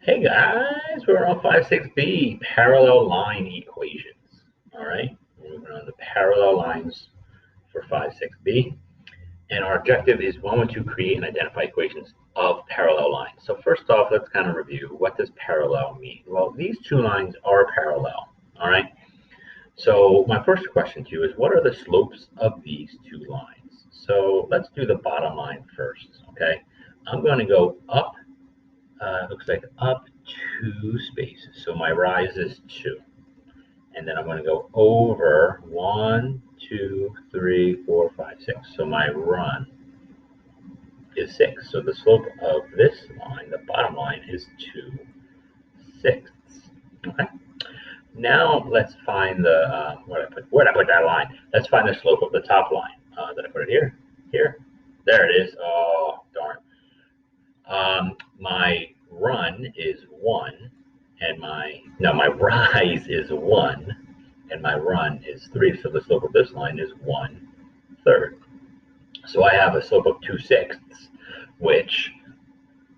Hey guys, we're on 5-6b, parallel line equations. All right, we're moving on to parallel lines for 5-6b. And our objective is to create and identify equations of parallel lines. So first off, let's kind of review, what does parallel mean? Well, these two lines are parallel, all right? So my first question to you is, what are the slopes of these two lines? So let's do the bottom line first, okay? I'm going to go up, looks like up 2 spaces. So my rise is 2. And then I'm going to go over 1, 2, 3, 4, 5, 6. So my run is 6. So the slope of this line, the bottom line, is 2/6. Okay. Now let's find the where did I put that line? Let's find the slope of the top line. Did I put it here? Here. There it is. Oh darn. My run is 1, and my rise is 1, and my run is 3. So the slope of this line is 1/3. So I have a slope of 2/6, which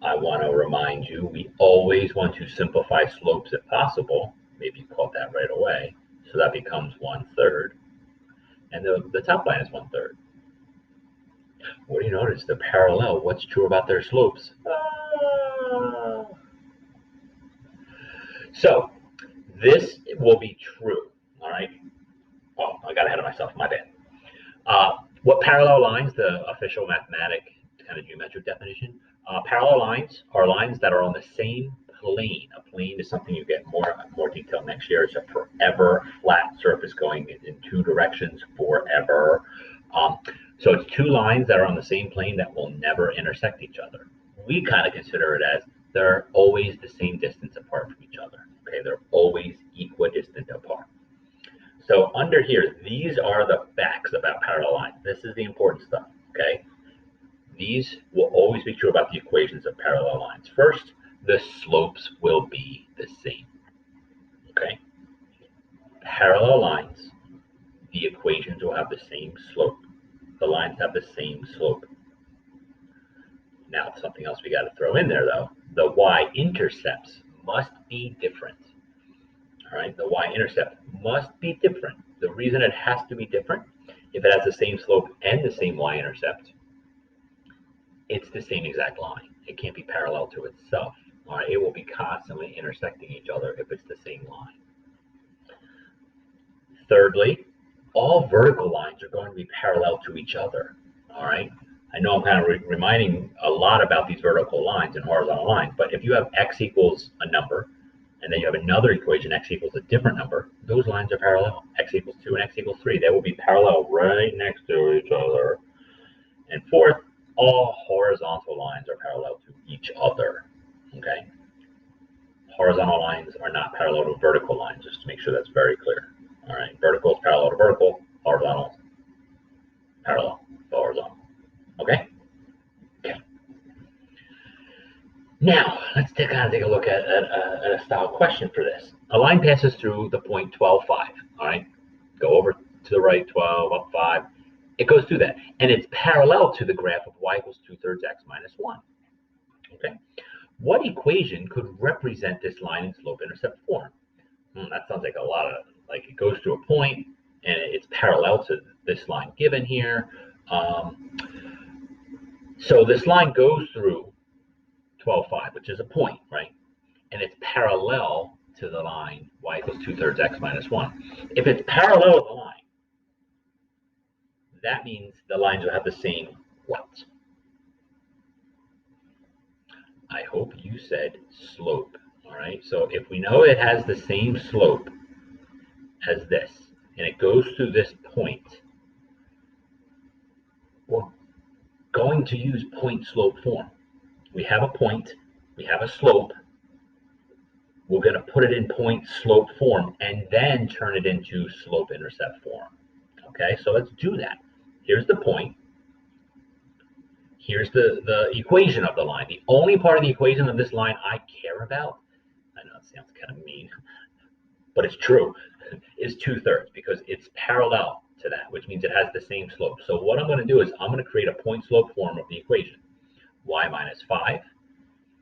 I want to remind you, we always want to simplify slopes if possible. Maybe you caught that right away. So that becomes 1/3. And the top line is 1/3. What do you notice? They're parallel. What's true about their slopes? So this will be true, all right? Oh, I got ahead of myself, my bad. What parallel lines, the official mathematic kind of geometric definition, parallel lines are lines that are on the same plane. A plane is something you get more detail next year. It's a forever flat surface going in 2 directions forever. So it's 2 lines that are on the same plane that will never intersect each other. We kind of consider it as they're always the same distance apart from each other. Okay, they're always equidistant apart. So under here, these are the facts about parallel lines. This is the important stuff, okay? These will always be true about the equations of parallel lines. First, the slopes will be the same, okay? Parallel lines, the equations will have the same slope. The lines have the same slope. Now, something else we got to throw in there, though. The y-intercepts must be different. All right, the y-intercept must be different. The reason it has to be different, if it has the same slope and the same y-intercept, it's the same exact line. It can't be parallel to itself. All right, it will be constantly intersecting each other if it's the same line. Thirdly, all vertical lines are going to be parallel to each other. All right, I know I'm kind of reminding a lot about these vertical lines and horizontal lines, but if you have x equals a number, and then you have another equation, x equals a different number, those lines are parallel. X equals 2 and x equals 3. They will be parallel right next to each other. And fourth, all horizontal lines are parallel to each other. Okay? Horizontal lines are not parallel to vertical lines, just to make sure that's very clear. All right, vertical is parallel to vertical, horizontal parallel to horizontal. Okay? Okay. Now, let's take a look at a style question for this. A line passes through the point 12, 5. All right, go over to the right 12, up 5. It goes through that, and it's parallel to the graph of y equals 2/3 x minus 1. Okay, what equation could represent this line in slope-intercept form? That sounds like a lot of, like, it goes through a point, and it's parallel to this line given here. So this line goes through 12, 5, which is a point, right? And it's parallel to the line y equals 2/3 x minus 1. If it's parallel to the line, that means the lines will have the same what? I hope you said slope. All right, so if we know it has the same slope as this, and it goes through this point, we're going to use point slope form. We have a point, we have a slope, we're going to put it in point slope form and then turn it into slope intercept form. Okay, so let's do that. Here's the point. Here's the equation of the line. The only part of the equation of this line I care about, I know it sounds kind of mean, but it's true, is 2/3, because it's parallel to that, which means it has the same slope. So what I'm going to do is I'm going to create a point slope form of the equation. Y minus 5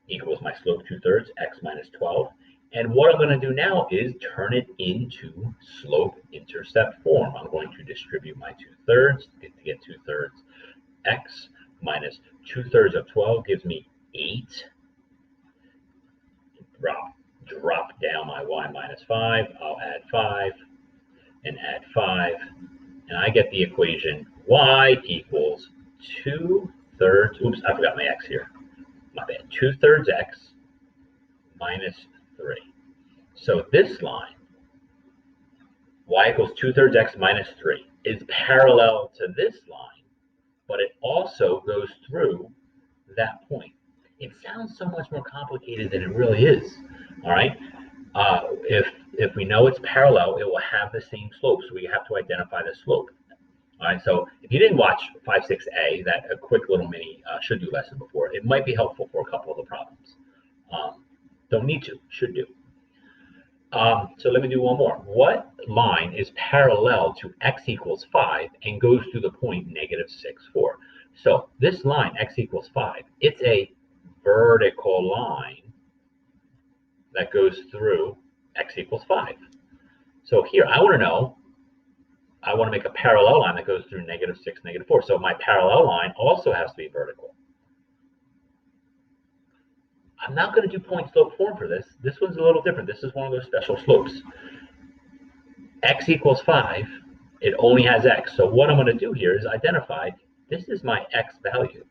equals my slope 2/3, x minus 12. And what I'm going to do now is turn it into slope-intercept form. I'm going to distribute my 2/3 to get 2/3 x minus 2/3 of 12 gives me 8. Drop down my y minus 5. I'll add 5 and add 5. And I get the equation y equals 2/3. Oops, I forgot my x here. My bad. 2/3 x minus 3. So this line, y equals 2/3 x minus 3, is parallel to this line, but it also goes through that point. It sounds so much more complicated than it really is. All right. If we know it's parallel, it will have the same slope, so we have to identify the slope. All right. So if you didn't watch 5-6A, that a quick little mini should-do lesson before, it might be helpful for a couple of the problems. Don't need to, should do. So let me do one more. What line is parallel to x equals 5 and goes through the point -6, 4? So this line, x equals 5, it's a vertical line that goes through x equals 5. So here I want to know, I want to make a parallel line that goes through -6, -4. So my parallel line also has to be vertical. I'm not going to do point slope form for this. This one's a little different. This is one of those special slopes. X equals 5. It only has x. So what I'm going to do here is identify this is my x value.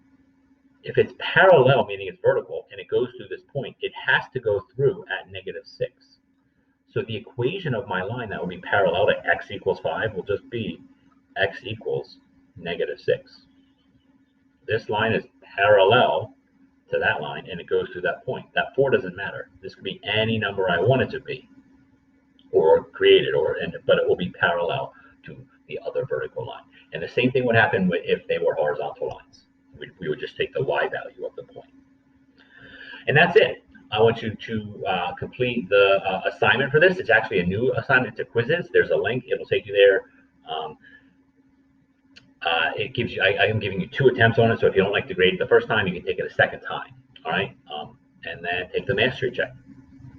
If it's parallel, meaning it's vertical, and it goes through this point, it has to go through at -6. So the equation of my line that will be parallel to x equals 5 will just be x equals -6. This line is parallel to that line, and it goes through that point. That 4 doesn't matter. This could be any number I want it to be, or created, but it will be parallel to the other vertical line. And the same thing would happen if they were horizontal lines. We would just take the y value of the point. And that's it. I want you to complete the assignment for this. It's actually a new assignment to Quizzes. There's a link. It'll take you there. It gives you. I am giving you 2 attempts on it. So if you don't like the grade the first time, you can take it a second time. All right. And then take the mastery check.